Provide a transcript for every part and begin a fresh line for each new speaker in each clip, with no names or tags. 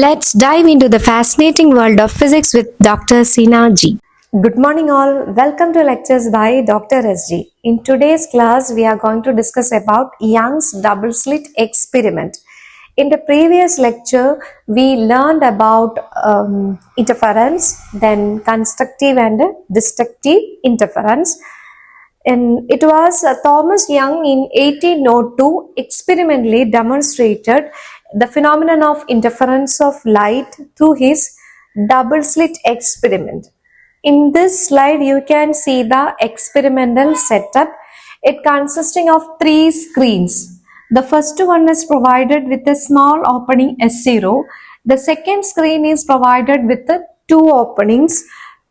Let's dive into the fascinating world of physics with Dr. Sina G.
Good morning all. Welcome to lectures by Dr. SG. In today's class, we are going to discuss about Young's double slit experiment. In the previous lecture, we learned about interference, then constructive and destructive interference. And it was Thomas Young in 1802 experimentally demonstrated the phenomenon of interference of light through his double slit experiment. In this slide, you can see the experimental setup. It consisting of three screens. The first one is provided with a small opening S0. The second screen is provided with the two openings,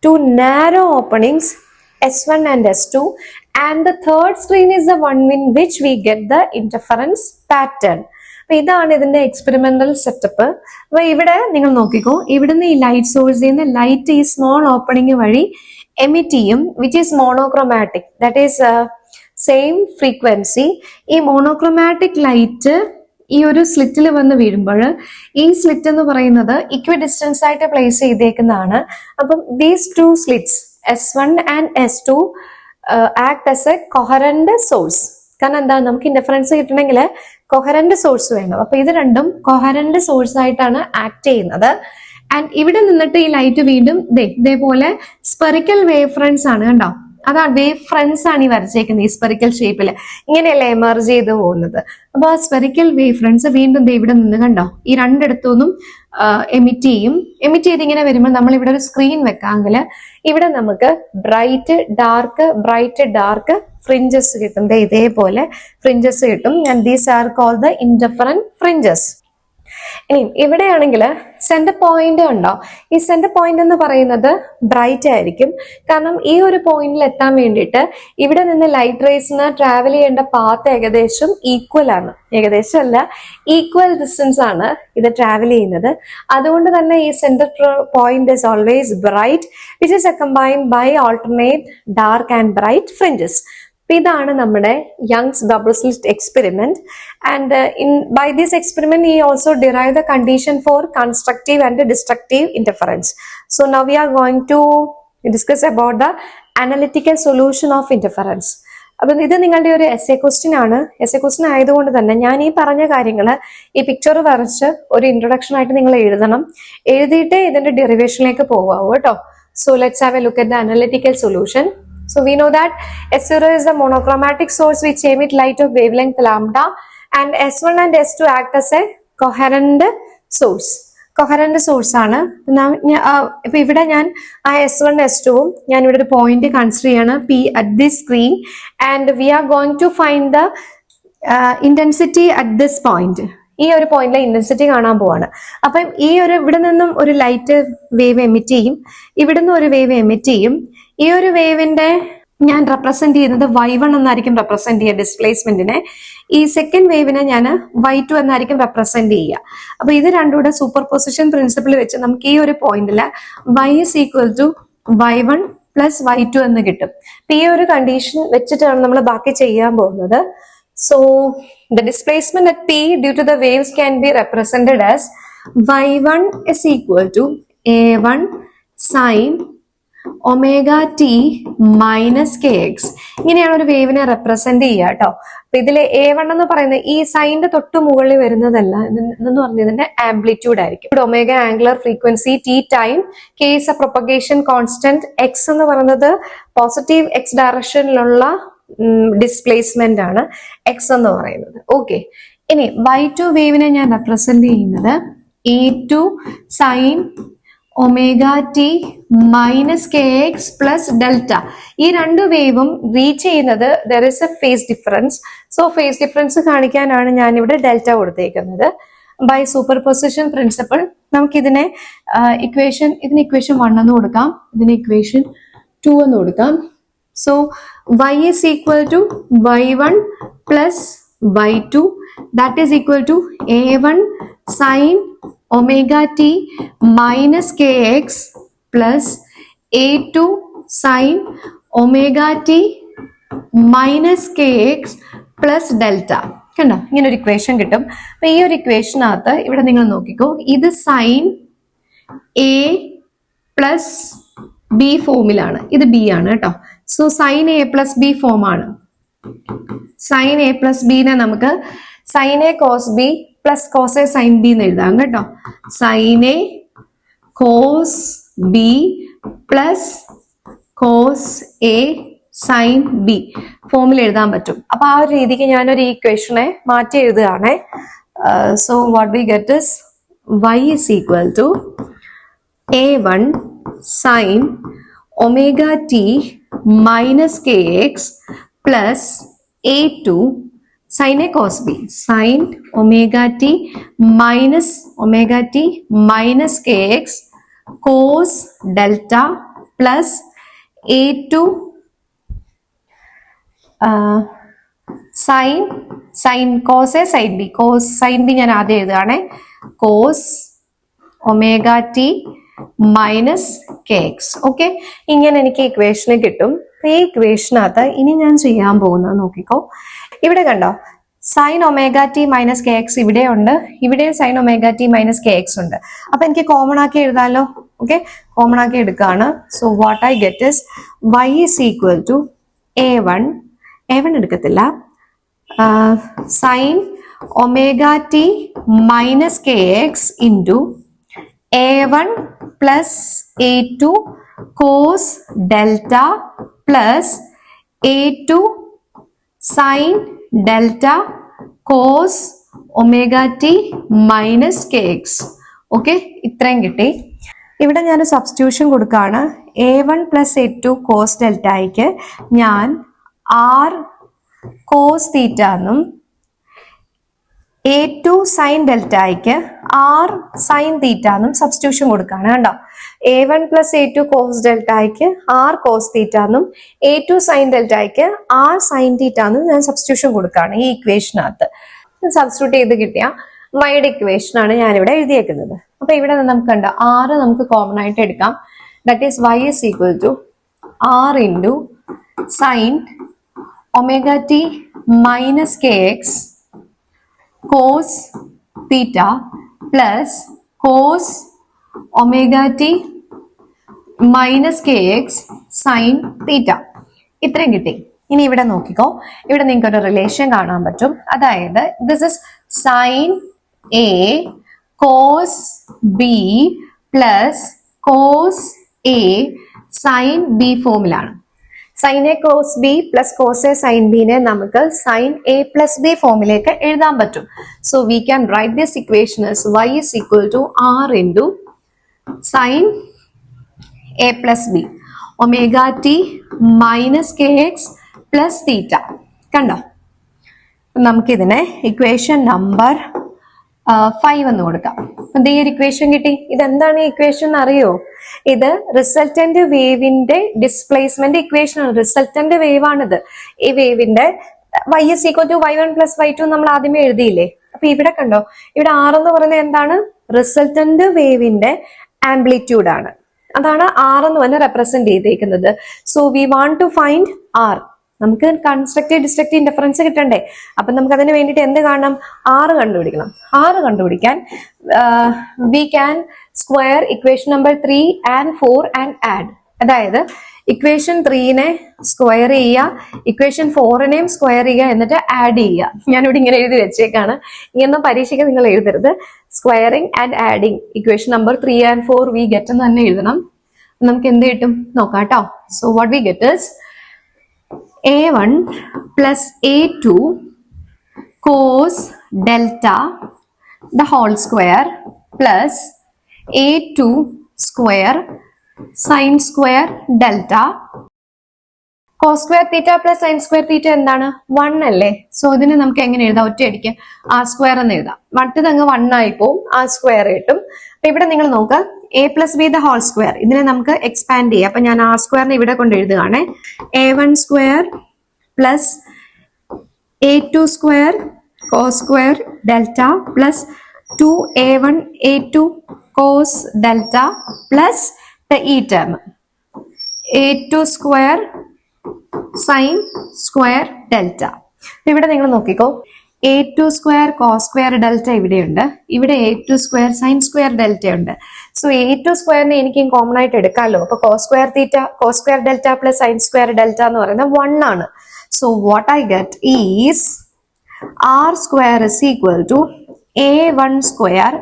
two narrow openings S1 and S2, and the third screen is the one in which we get the interference pattern. അപ്പോൾ ഇതാണ് ഇതിന്റെ experimental setup. അപ്പൊ ഇവിടെ നിങ്ങൾ നോക്കിക്കോ, ഇവിടുന്ന് ഈ light സോഴ്സിൽ നിന്ന് ലൈറ്റ് ഈ സ്മോൾ ഓപ്പണിംഗ് വഴി എമിറ്റ് ചെയ്യും, which is monochromatic, that is same frequency. ഈ മോണോക്രോമാറ്റിക് ലൈറ്റ് ഈ ഒരു സ്ലിറ്റിൽ വന്ന് വീഴുമ്പോൾ ഈ സ്ലിറ്റ് എന്ന് പറയുന്നത് ഇക്വി ഡിസ്റ്റൻസ് ആയിട്ട് പ്ലേസ് ചെയ്തേക്കുന്നതാണ്. അപ്പം these two slits S1 and S2 act as a coherent source. കാരണം എന്താ, നമുക്ക് ഇൻഡിഫറൻസ് കിട്ടണമെങ്കിൽ കൊഹറന്റ് സോഴ്സ് വേണം. അപ്പൊ ഇത് രണ്ടും കൊഹറന്റ് സോഴ്സ് ആയിട്ടാണ് ആക്ട് ചെയ്യുന്നത്. ആൻഡ് ഇവിടെ നിന്നിട്ട് ഈ ലൈറ്റ് വീണ്ടും ഇതേപോലെ സ്പെറിക്കൽ വേവ് ഫ്രണ്ട്സ് ആണ്, കണ്ടോ? അതാണ് വേവ് ഫ്രണ്ട്സ് ആണ് ഈ വരച്ചേക്കുന്നത് ഈ സ്പെറിക്കൽ ഷേപ്പിൽ, ഇങ്ങനെയല്ല എമർജ് ചെയ്ത് പോകുന്നത്. അപ്പൊ ആ സ്പെറിക്കൽ വേവ് ഫ്രണ്ട്സ് വീണ്ടും ഇവിടെ നിന്ന് കണ്ടോ ഈ രണ്ടിടത്തുനിന്നും എമിറ്റ് ചെയ്ത് ഇങ്ങനെ വരുമ്പോൾ നമ്മൾ ഇവിടെ ഒരു സ്ക്രീൻ വെക്കാമെങ്കിൽ ഇവിടെ നമുക്ക് ബ്രൈറ്റ് ഡാർക്ക് ഫ്രിഞ്ചസ് കിട്ടും. ഇതേപോലെ ഫ്രിഞ്ചസ് കിട്ടും. And these are called the indifferent fringes. ഇനി ഇവിടെയാണെങ്കിൽ സെന്റർ പോയിന്റ് ഉണ്ടോ, ഈ സെന്റർ പോയിന്റ് എന്ന് പറയുന്നത് ബ്രൈറ്റ് ആയിരിക്കും. കാരണം ഈ ഒരു പോയിന്റിൽ എത്താൻ വേണ്ടിയിട്ട് ഇവിടെ നിന്ന് ലൈറ്റ് റേസിന് ട്രാവൽ ചെയ്യേണ്ട പാത്ത് ഏകദേശം ഈക്വൽ ആണ്, ഏകദേശം അല്ല ഈക്വൽ ഡിസ്റ്റൻസ് ആണ് ഇത് ട്രാവൽ ചെയ്യുന്നത്. അതുകൊണ്ട് തന്നെ ഈ centre point is always bright, which is accompanied by alternate dark and bright fringes. ഇതാണ് നമ്മുടെ Young's double slit experiment. And by this experiment he also derived the condition for constructive and destructive interference. So now we are going to discuss about the analytical solution of interference. അപ്പം ഇത് നിങ്ങളുടെ ഒരു essay question ആണ്. Essay question ആയതുകൊണ്ട് തന്നെ ഞാൻ ഈ പറഞ്ഞ കാര്യങ്ങൾ ഈ പിക്ചർ വരച്ച് ഒരു ഇൻട്രൊഡക്ഷൻ ആയിട്ട് നിങ്ങൾ എഴുതണം. എഴുതിയിട്ട് ഇതിന്റെ ഡെറിവേഷനിലേക്ക് പോകാവൂ കേട്ടോ. So let's have A look at the analytical solution. So we know that S0 is the monochromatic source which emit light of wavelength lambda, and S1 and S2 act as a coherent source. Coherent source ആണ്. ഇപ്പൊ ഇവിടെ ഞാൻ ആ S1 S2 ഞാൻ ഇവിടെ ഒരു point consider ചെയ്യാണ് P at this screen, and we are going to find the intensity at this point. ഈ ഒരു പോയിന്റിലെ ഇന്റൻസിറ്റി കാണാൻ പോവാണ്. അപ്പം ഈ ഒരു ഇവിടെ നിന്നും ഒരു ലൈറ്റ് വേവ് എമിറ്റ് ചെയ്യും, ഇവിടുന്ന് ഒരു വേവ് എമിറ്റ് ചെയ്യും. ഈ ഒരു വേവിന്റെ ഞാൻ റെപ്രസെന്റ് ചെയ്യുന്നത് Y1 എന്നായിരിക്കും റെപ്രസെന്റ് ചെയ്യുക ഡിസ്പ്ലേസ്മെന്റിനെ. ഈ സെക്കൻഡ് വേവിനെ ഞാൻ Y2 എന്നായിരിക്കും റെപ്രസെന്റ് ചെയ്യുക. അപ്പൊ ഇത് രണ്ടുകൂടെ സൂപ്പർ പൊസിഷൻ പ്രിൻസിപ്പിൾ വെച്ച് നമുക്ക് ഈ ഒരു പോയിന്റിൽ Y is equal to Y1 plus Y2 എന്ന് കിട്ടും. ഈ ഒരു കണ്ടീഷൻ വെച്ചിട്ടാണ് നമ്മൾ ബാക്കി ചെയ്യാൻ പോകുന്നത്. So the displacement at P due to the waves can be represented as Y1 is equal to A1 sin omega t minus kx. ഇങ്ങനെയാണ് ഒരു വേവിനെ റെപ്രസെന്റ് ചെയ്യുക കേട്ടോ. അപ്പൊ ഇതിലെ A1 എന്ന് പറയുന്നത് ഈ സൈനിന്റെ തൊട്ട് മുകളിൽ വരുന്നതല്ല, എന്ന് പറഞ്ഞ ഇതിന്റെ ആംപ്ലിറ്റ്യൂഡ് ആയിരിക്കും. Omega angular frequency T time, K is A propagation constant, X എന്ന് പറയുന്നത് പോസിറ്റീവ് എക്സ് ഡയറക്ഷനിലുള്ള ഡിസ്പ്ലേസ്മെന്റ് ആണ് എക്സ് എന്ന് പറയുന്നത്. ഓക്കെ, ഇനി Y2 വേവിനെ ഞാൻ റെപ്രസെന്റ് ചെയ്യുന്നത് A2 sign omega T minus K X plus delta. ഈ രണ്ട് വേവും റീച്ച് ചെയ്യുന്നത് there is A phase difference. So phase difference കാണിക്കാനാണ് ഞാൻ ഇവിടെ ഡെൽറ്റ കൊടുത്തേക്കുന്നത്. ബൈ സൂപ്പർ പൊസിഷൻ പ്രിൻസിപ്പിൾ നമുക്കിതിനെ ഇതിന് ഇക്വേഷൻ 1 എന്ന് കൊടുക്കാം, ഇതിന് ഇക്വേഷൻ 2 എന്ന് കൊടുക്കാം. So y is equal to y1 plus y2, that is equal to a1 sin omega t minus kx plus a2 sin omega t minus kx plus delta. കണ്ടോ, ഇങ്ങനെ ഒരു ഇക്വേഷൻ കിട്ടും. അപ്പൊ ഈ ഒരു ഇക്വേഷനകത്ത് ഇവിടെ നിങ്ങൾ നോക്കിക്കോ, ഇത് സൈൻ എ പ്ലസ് ബി ഫോമിലാണ്, ഇത് ബി ആണ് കേട്ടോ. So sine A plus B form ആണ്. സൈൻ എ പ്ലസ് ബിനെ നമുക്ക് sine A cos B plus cos A sine B എന്ന് എഴുതാം കേട്ടോ. Sine A cos B plus cos A sine B ഫോമിൽ എഴുതാൻ പറ്റും. അപ്പൊ ആ ഒരു രീതിക്ക് ഞാനൊരു ഇക്വേഷനെ മാറ്റി എഴുതുകയാണേ. So what we get is y is equal to a1 sin omega t minus kx plus a2 sin a cos b sin omega t minus kx cos delta plus a2 sin cos a sin b cos sin b ഞാൻ ആദ്യം എഴുതുകയാണേ. cos omega t minus K X. Okay, ഇങ്ങനെ എനിക്ക് ഇക്വേഷന് കിട്ടും. ഈ ഇക്വേഷനകത്ത് ഇനി ഞാൻ ചെയ്യാൻ പോകുന്നത് നോക്കിക്കോ, ഇവിടെ കണ്ടോ sign omega T minus K X ഇവിടെ ഉണ്ട്, ഇവിടെ sign omega T minus K X ഉണ്ട്. അപ്പൊ എനിക്ക് കോമൺ ആക്കി എഴുതാമല്ലോ. ഓക്കെ, കോമൺ ആക്കി എടുക്കുകയാണ്. So what I get is y is equal to a1 എടുക്കത്തില്ല, sine omega T minus K x into a1 plus a2 cos delta plus a2 sin delta cos omega t minus kx. Okay, ഇത്രയും കിട്ടി. ഇവിടെ ഞാൻ substitution കൊടുക്കുകയാണ്. a1 plus a2 cos ഡെൽറ്റയ്ക്ക് ഞാൻ r cos theta എന്നും a2 sine ഡെൽറ്റയ്ക്ക് r sine theta എന്നും substitution കൊടുക്കുകയാണ്. കണ്ടോ, a1 plus a2 കോസ് ഡെൽറ്റയ്ക്ക് r കോസ് തീറ്റ എന്നും a2 സൈൻ ഡെൽറ്റയ്ക്ക് r സൈൻ തീറ്റ എന്നും ഞാൻ സബ്സ്റ്റിറ്റ്യൂഷൻ കൊടുക്കുകയാണ് ഈ ഇക്വേഷനകത്ത്. സബ്സ്റ്റിറ്റ്യൂട്ട് ചെയ്ത് കിട്ടിയ വൈഡ് ഇക്വേഷൻ ആണ് ഞാനിവിടെ എഴുതിയേക്കുന്നത്. അപ്പൊ ഇവിടെ നമുക്ക് കണ്ടോ r നമുക്ക് കോമൺ ആയിട്ട് എടുക്കാം. That is y is equal to r into sine omega T minus K x cos theta plus cos omega t minus kx sin theta. ഇത്രയും കിട്ടി. ഇനി ഇവിടെ നോക്കിക്കോ, ഇവിടെ നിങ്ങൾക്ക് ഒരു റിലേഷൻ കാണാൻ പറ്റും. അതായത് this is sine A cos B plus cos A sine B ഫോമിലാണ്. Sine A cos B plus cos A sine ബിനെ നമുക്ക് സൈൻ എ പ്ലസ് ബി ഫോമിലേക്ക് എഴുതാൻ പറ്റും. So we can write this equation as y is equal to r into sine A plus B omega T minus K X plus theta. കണ്ടോ, നമുക്കിതിനെ equation number 5 എന്ന് കൊടുക്കാം. ഈ ഒരു ഇക്വേഷൻ കിട്ടി. ഇതെന്താണ് ഈ ഇക്വേഷൻ അറിയോ? ഇത് റിസൾട്ടന്റ് വേവിന്റെ ഡിസ്പ്ലേസ്മെന്റ് ഇക്വേഷൻ ആണ്. റിസൾട്ടന്റ് വേവ് ആണിത്. ഈ വേവിന്റെ y is equal to y1 plus y2 നമ്മൾ ആദ്യമേ എഴുതിയില്ലേ? അപ്പൊ ഇവിടെ കണ്ടോ, ഇവിടെ r എന്ന് പറയുന്നത് എന്താണ്? റിസൾട്ടന്റ് വേവിന്റെ ആംപ്ലിറ്റ്യൂഡ് ആണ്. അതാണ് r എന്ന് പറഞ്ഞ് റെപ്രസെന്റ് ചെയ്തേക്കുന്നത്. So we want to find r. നമുക്ക് കൺസ്ട്രക്റ്റീവ് ഡിസ്ട്രക്റ്റീവ് ഇൻഡിഫറൻസ് കിട്ടണ്ടേ? അപ്പൊ നമുക്ക് അതിന് വേണ്ടിയിട്ട് എന്ത് കാണണം? r കണ്ടുപിടിക്കണം. r കണ്ടുപിടിക്കാൻ we can square equation number 3 and 4 and add. അതായത് ഇക്വേഷൻ 3നെ സ്ക്വയർ ചെയ്യുക, ഇക്വേഷൻ 4നെയും സ്ക്വയർ ചെയ്യുക, എന്നിട്ട് ആഡ് ചെയ്യുക. ഞാനിവിടെ ഇങ്ങനെ എഴുതി വെച്ചേക്കാണ്. ഇങ്ങനൊന്നും പരീക്ഷയ്ക്ക് നിങ്ങൾ എഴുതരുത്. Squaring and adding equation number 3 and 4 we get എന്ന് തന്നെ എഴുതണം. നമുക്ക് എന്ത് കിട്ടും നോക്കാം കേട്ടോ. So what we get is a1 plus a2 cos delta the whole square plus a2 square sin square delta cos square theta plus sin square theta എന്താണ്? 1 അല്ലേ? സോ ഇതിനെ നമുക്ക് എങ്ങനെ എഴുതാം? ഒറ്റയടിക്ക് r സ്ക്വയർ എന്ന് എഴുതാം. മറ്റത് അങ്ങ് 1 ആയി പോവും, r സ്ക്വയർ കിട്ടും. അപ്പൊ ഇവിടെ നിങ്ങൾ നോക്ക്, a plus B the whole square, ഇതിനെ നമുക്ക് എക്സ്പാൻഡ് ചെയ്യാം. അപ്പൊ ഞാൻ r സ്ക്വയറിനെ ഇവിടെ കൊണ്ട് എഴുതുകയാണ്. a1 square plus a2 square cos square delta plus 2a1 a2 cos delta plus ഈ term a2 square sine square delta. ഇവിടെ നിങ്ങൾ നോക്കിക്കോ, a2 square cos square delta ഇവിടെയുണ്ട്, ഇവിടെ a2 square sine square delta ഉണ്ട്. സോ a2 സ്ക്വയറിനെ എനിക്ക് common ആയിട്ട് എടുക്കാമല്ലോ. അപ്പൊ cos square theta cos square delta plus sine square delta എന്ന് പറയുന്നത് 1 ആണ്. So what I get is r square is equal to a1 square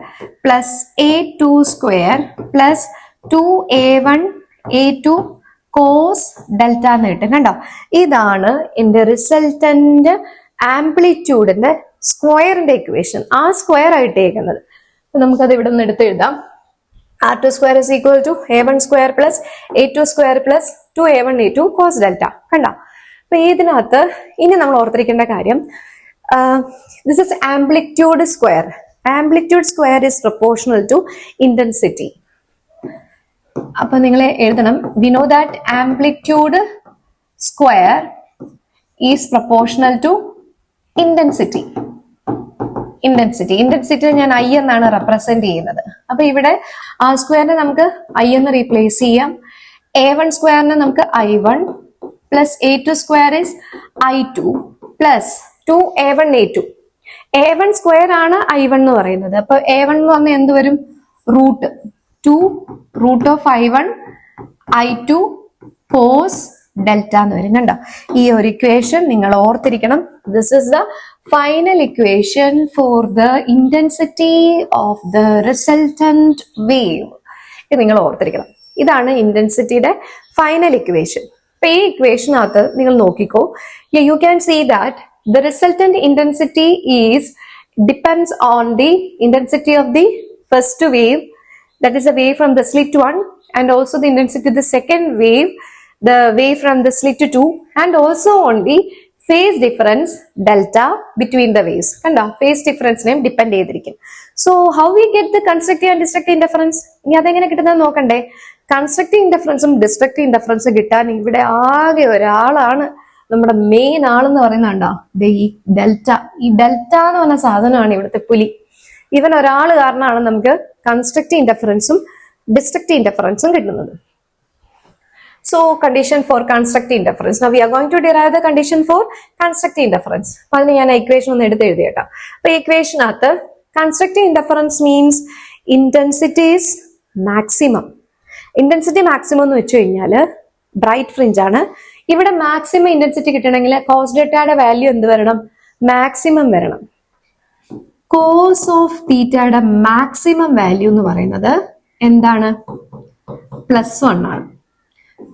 plus a2 square plus 2a1 a2 cos delta എന്ന് കിട്ടും. കണ്ടോ, ഇതാണ് എന്റെ റിസൾട്ടന്റ് ആംപ്ലിറ്റ്യൂഡിന്റെ സ്ക്വയറിന്റെ equation. ആ സ്ക്വയർ ആയിട്ടേക്കുന്നത് നമുക്കത് ഇവിടെ നിന്ന് എടുത്ത് എഴുതാം. r2 square is equal to a1 square plus a2 square plus 2a1 a2 cos delta. കണ്ടോ, അപ്പൊ ഇതിനകത്ത് ഇനി നമ്മൾ ഓർത്തിരിക്കേണ്ട കാര്യം, this is amplitude square. Amplitude square is proportional to intensity. അപ്പൊ നിങ്ങൾ എഴുതണം, we know that amplitude square is proportional to intensity. Intensity ഞാൻ ഐ എന്നാണ് റെപ്രസെന്റ് ചെയ്യുന്നത്. അപ്പൊ ഇവിടെ ആ സ്ക്വയറിനെ നമുക്ക് ഐ എന്ന് റീപ്ലേസ് ചെയ്യാം. a1 സ്ക്വയറിനെ നമുക്ക് i1 plus a2 square is i2 plus 2a1 a2. a1 square ആണ് i1 എന്ന് പറയുന്നത്. അപ്പൊ a1 എന്ന് പറഞ്ഞാൽ എന്ത് വരും? Root 2 root of i1 i2 cos delta എന്ന് വരും. കണ്ടോ, ഈ ഒരു ഇക്വേഷൻ നിങ്ങൾ ഓർത്തിരിക്കണം. This is the final equation for the intensity of the resultant wave. ഇത് നിങ്ങൾ ഓർത്തിരിക്കണം. ഇതാണ് ഇന്റൻസിറ്റിയുടെ ഫൈനൽ ഇക്വേഷൻ. അപ്പൊ ഈ ഇക്വേഷനകത്ത് നിങ്ങൾ നോക്കിക്കോ, you can see that the resultant intensity depends on the intensity of the first wave, that is the wave from the slit 1, and also the intensity of the second wave, the wave from the slit 2, and also on the phase difference delta between the waves. Kanda phase difference name depend ചെയ്തിരിക്കും. So how we get the constructive and destructive interference? ഇനി അതെങ്ങനെ കിട്ടുന്നത് നോക്കണ്ടേ. Constructive ഇന്റർഫറൻസും destructive ഇന്റർഫറൻസും കിട്ടാൻ ഇവിടെ ആകെ ഒരാളാണ് നമ്മുടെ മെയിൻ ആളെന്ന് പറയുന്നുണ്ടോ, ഈ ഡെൽറ്റ. ഈ ഡെൽറ്റ എന്ന് പറഞ്ഞ സാധനമാണ് ഇവിടുത്തെ പുലി. ഇവൻ ഒരാൾ കാരണമാണ് നമുക്ക് കൺസ്ട്രക്റ്റീവ് ഇന്റർഫറൻസും ഡിസ്ട്രക്റ്റീവ് ഇന്റർഫറൻസും കിട്ടുന്നത്. So condition for constructive interference. Now we are going to derive the condition for constructive interference. അപ്പൊ അതിന് ഞാൻ ഇക്വേഷൻ ഒന്ന് എടുത്ത് എഴുതിയേട്ടോ. അപ്പൊ ഇക്വേഷനകത്ത് constructive interference means intensity is maximum. Intensity maximum എന്ന് വെച്ച് കഴിഞ്ഞാല് ബ്രൈറ്റ് ഫ്രിഞ്ച് ആണ്. ഇവിടെ മാക്സിമം ഇന്റൻസിറ്റി കിട്ടണമെങ്കിൽ കോസ് ഡെൽറ്റയുടെ വാല്യൂ എന്ത് വരണം? മാക്സിമം വരണം. കോസ് ഓഫ് തീറ്റയുടെ മാക്സിമം വാല്യൂ എന്ന് പറയുന്നത് എന്താണ്? +1 ആണ്.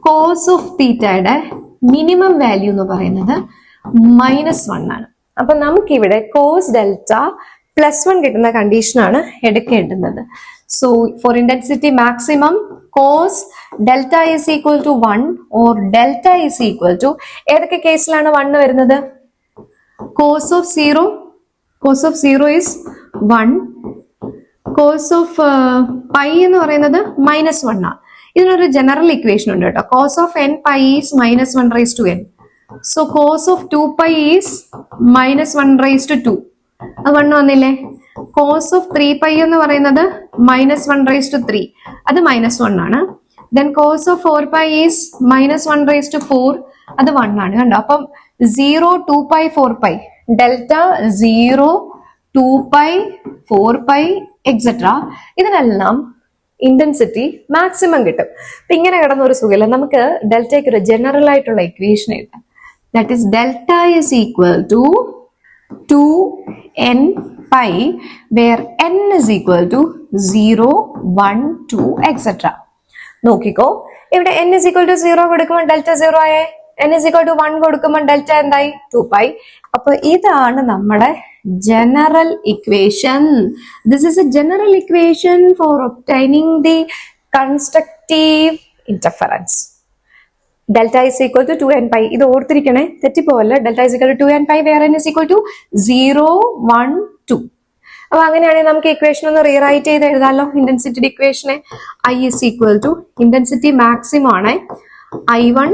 കോസ് ഓഫ് തീറ്റയുടെ മിനിമം വാല്യൂ എന്ന് പറയുന്നത് -1 ആണ്. അപ്പൊ നമുക്കിവിടെ കോസ് ഡെൽറ്റ +1 കിട്ടുന്ന കണ്ടീഷനാണ് എടുക്കേണ്ടുന്നത്. So for intensity maximum cos delta is equal to 1 or delta is equal to, ഏതൊക്കെ കേസിലാണ് 1 വരുന്നത്? cos of 0 is 1. cos of pi എന്ന് പറയുന്നത് -1 ആണ്. ഇതിനൊരു ജനറൽ ഇക്വേഷൻ ഉണ്ട് കേട്ടോ. cos of n pi is -1 raised to n. so cos of 2 pi is -1 raised to 2. അത് 1 വന്നില്ലേ? cos of 3 pi എന്ന് പറയുന്നത് -1 raised to 3. അത് -1 ആണ്. then cos of 4 pi is -1 raised to 4. അത് 1 ആണ്. കണ്ടോ, അപ്പം 0, 2 pi, 4 pi, delta 0, 2 pi, 4 pi etcetera, ഇതിനെല്ലാം ഇന്റൻസിറ്റി മാക്സിമം കിട്ടും. അപ്പൊ ഇങ്ങനെ കിടന്ന ഒരു സുഖമില്ല. നമുക്ക് ഡെൽറ്റയ്ക്ക് ഒരു ജനറൽ ആയിട്ടുള്ള ഇക്വേഷൻ എഴുതാം. That is delta is equal to 2n pi where n is equal to 0, 1, 2 etc. നോക്കിക്കോ, ഇവിടെ n is equal to 0 കൊടുക്കുമ്പോൾ ഡെൽറ്റ 0 ആയേ, n is equal to 1 കൊടുക്കുമ്പോൾ ഡെൽറ്റ എന്തായി? 2 pi. അപ്പൊ ഇതാണ് നമ്മുടെ general equation. This is a general equation for obtaining the constructive interference. Delta is equal to 2n pi. ഇത് ഓർത്തിരിക്കണേ, തെറ്റിപ്പോവല്ലേ. Delta is equal to 2n pi where n is equal to 0, 1, 2. അപ്പൊ അങ്ങനെയാണെങ്കിൽ നമുക്ക് ഇക്വേഷൻ ഒന്ന് റീറൈറ്റ് ചെയ്ത് എഴുതാമല്ലോ. ഇന്റൻസിറ്റിയുടെ ഇക്വേഷനെ I is equal to, intensity maximum ആണ്, i1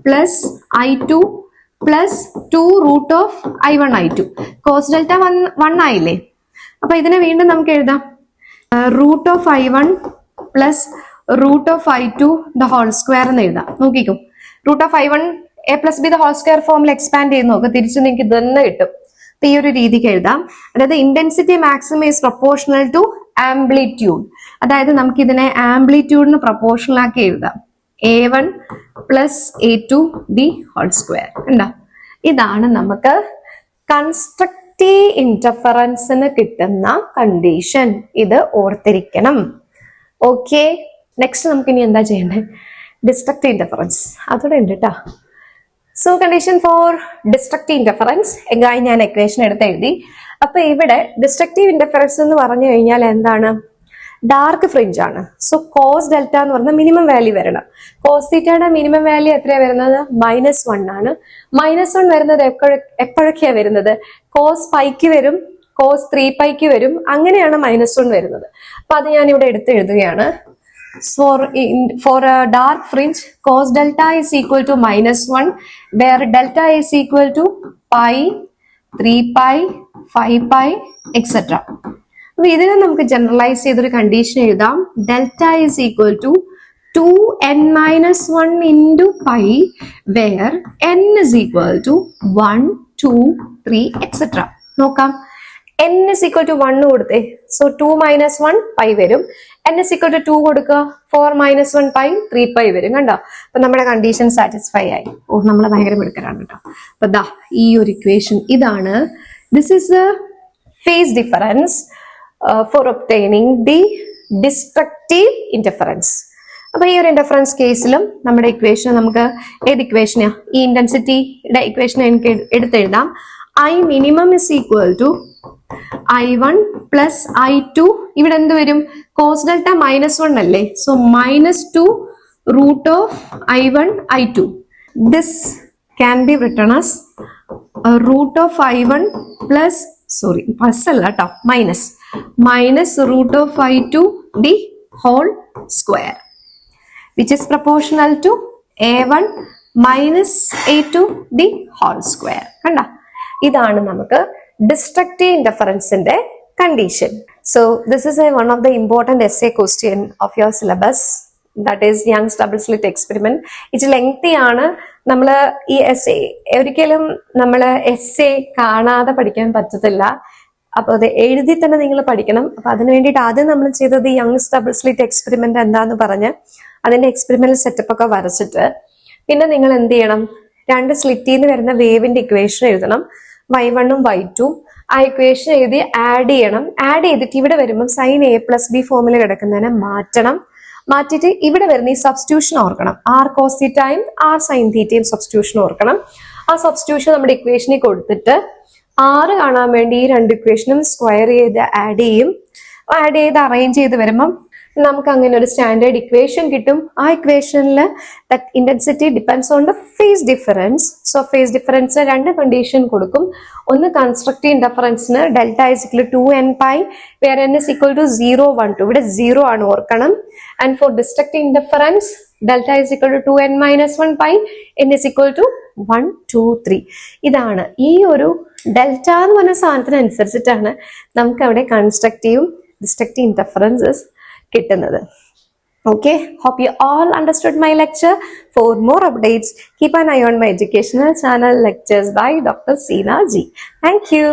plus i2 plus 2 root of i1 i2. Cos delta 1 ആയില്ലേ? അപ്പൊ ഇതിനെ വീണ്ടും നമുക്ക് എഴുതാം, root of i1 plus root of i2 the whole square എന്ന് എഴുതാം. നോക്കിക്കോ, root of i1 a plus B the whole square ഫോമിൽ എക്സ്പാൻഡ് ചെയ്ത് നോക്കുക, തിരിച്ച് നിങ്ങൾക്ക് ഇത് തന്നെ കിട്ടും. അപ്പൊ ഈ ഒരു രീതിക്ക് എഴുതാം. അതായത് intensity maximum is proportional to amplitude. അതായത് നമുക്ക് ഇതിനെ ആംപ്ലിറ്റ്യൂഡിന് പ്രൊപ്പോർഷണൽ ആക്കി എഴുതാം. A1 plus A2 the whole square. ഉണ്ടോ? ഇതാണ് നമുക്ക് കൺസ്ട്രക്റ്റീവ് ഇന്റർഫറൻസിന് കിട്ടുന്ന കണ്ടീഷൻ. ഇത് ഓർത്തിരിക്കണം. ഓക്കെ, നെക്സ്റ്റ് നമുക്ക് ഇനി എന്താ ചെയ്യേണ്ടത്? ഡിസ്ട്രക്റ്റീവ് ഇന്റർഫറൻസ് അതോടെ ഉണ്ട് കേട്ടോ. So condition for destructive interference എങ്ങായി ഞാൻ എക്വേഷൻ എടുത്ത് എഴുതി. അപ്പൊ ഇവിടെ ഡിസ്ട്രക്റ്റീവ് ഇന്റർഫറൻസ് എന്ന് പറഞ്ഞു കഴിഞ്ഞാൽ എന്താണ്? ഡാർക്ക് ഫ്രിഞ്ച് ആണ്. സോ കോസ് ഡെൽറ്റ എന്ന് പറഞ്ഞാൽ മിനിമം വാല്യൂ വരണം. കോസ് തീറ്റയുടെ മിനിമം വാല്യൂ എത്രയാണ് വരുന്നത്? -1 ആണ്. -1 വരുന്നത് എപ്പോഴൊക്കെയാണ് വരുന്നത്? കോസ് പൈക്ക് വരും, കോസ് 3π വരും, അങ്ങനെയാണ് -1 വരുന്നത്. അപ്പൊ അത് ഞാൻ ഇവിടെ എടുത്ത് എഴുതുകയാണ്. For a dark fringe, cos delta is equal to -1, where delta is equal to pi, 3π, 5π, etc. അപ്പൊ ഇതിനെ നമുക്ക് ജനറലൈസ് ചെയ്തൊരു കണ്ടീഷൻ എഴുതാം. Delta is equal to 2n-1 into pi, where n is equal to 1, 2, 3, etc. നോക്കാം. n is equal to 1 കൊടുത്തേ. So 2 - 1 pi വരും. n is equal to 2 കൊടുക്കുക. 4 - 1 pi 3π വരും. കണ്ടോ? അപ്പൊ നമ്മുടെ കണ്ടീഷൻ സാറ്റിസ്ഫൈ ആയി. ഓ, നമ്മളെ ഭയങ്കര മിടുക്കരാണ് കേട്ടോ. അപ്പൊ ദാ ഈ ഒരു ഇക്വേഷൻ ഇതാണ്. This is a phase difference for obtaining the destructive interference. അപ്പൊ ഈ ഒരു ഇന്റർഫറൻസ് കേസിലും നമ്മുടെ ഇക്വേഷൻ നമുക്ക് ഏത് ഇക്വേഷനാ? ഈ ഇന്റൻസിറ്റിയുടെ ഇക്വേഷൻ എനിക്ക് എടുത്തെഴുതാം. I minimum is equal to I1 plus I2. ഇവിടെ എന്ത് വരും? കോസ് ഡെൽറ്റ -1 അല്ലേ? So -2 root of I1 I2. This can be written as root of I1 plus, sorry, plus അല്ല കേട്ടോ, minus root of I2 the whole square, which is proportional to A1 minus A2 the whole square. കണ്ടോ? ഇതാണ് നമുക്ക് destructive ഇന്റർഫറൻസിന്റെ condition. So this is one of the important essay question of your syllabus, that is Young's double slit experiment. It lengthy ആണ്. നമ്മൾ ഈ essay ഒരിക്കലും നമ്മൾ essay കാണാതെ പഠിക്കാൻ പറ്റത്തില്ല. അപ്പൊ അത് എഴുതി തന്നെ നിങ്ങൾ പഠിക്കണം. അപ്പൊ അതിന് വേണ്ടിയിട്ട് ആദ്യം നമ്മൾ ചെയ്തത് യങ്സ് ഡബിൾ സ്ലിറ്റ് എക്സ്പെരിമെന്റ് എന്താന്ന് പറഞ്ഞ് അതിന്റെ എക്സ്പെരിമെന്റൽ സെറ്റപ്പ് ഒക്കെ വരച്ചിട്ട് പിന്നെ നിങ്ങൾ എന്ത് ചെയ്യണം? 2 സ്ലിറ്റിൽ നിന്ന് വരുന്ന വേവിന്റെ ഇക്വേഷൻ എഴുതണം, y1 ഉം y2. ആ ഇക്വേഷൻ എഴുതി ആഡ് ചെയ്യണം. ആഡ് ചെയ്തിട്ട് ഇവിടെ വരുമ്പോൾ sin a+b ഫോമിൽ കിടക്കുന്നതിനെ മാറ്റിയിട്ട് ഇവിടെ വരുന്ന ഈ സബ്സ്റ്റിറ്റ്യൂഷൻ ഓർക്കണം. r cos തീറ്റയും r sin തീറ്റയും സബ്സ്റ്റിറ്റ്യൂഷൻ ഓർക്കണം. ആ സബ്സ്റ്റിറ്റ്യൂഷൻ നമ്മുടെ ഇക്വേഷനിൽ കൊടുത്തിട്ട് r കാണാൻ വേണ്ടി ഈ 2 ഇക്വേഷനും സ്ക്വയർ ചെയ്ത് ആഡ് ചെയ്യും. ആഡ് ചെയ്ത് അറേഞ്ച് ചെയ്ത് വരുമ്പം നമുക്ക് അങ്ങനെ ഒരു സ്റ്റാൻഡേർഡ് ഇക്വേഷൻ കിട്ടും. ആ ഇക്വേഷനിൽ that intensity depends on the phase difference. So phase difference 2 condition കൊടുക്കും. ഒന്ന് കൺസ്ട്രക്റ്റീവ് ഇന്റർഫറൻസിന് delta is equal to 2n π, where n is equal to 0, 1, 2. ഇവിടെ 0 ആണ് ഓർക്കണം. And for destructive interference delta is equal to 2n - 1 π, n is equal to 1, 2, 3. ഇതാണ് ഈ ഒരു delta എന്ന് പറഞ്ഞ സാധനത്തിനനുസരിച്ചിട്ടാണ് നമുക്ക് അവിടെ കൺസ്ട്രക്റ്റീവും ഡിസ്ട്രക്റ്റീവ് ഇന്റർഫറൻസസ് കിട്ടുന്നത്. Okay, hope you all understood my lecture. For more updates, keep an eye on my educational channel, Lectures by Dr. Seena G. Thank you.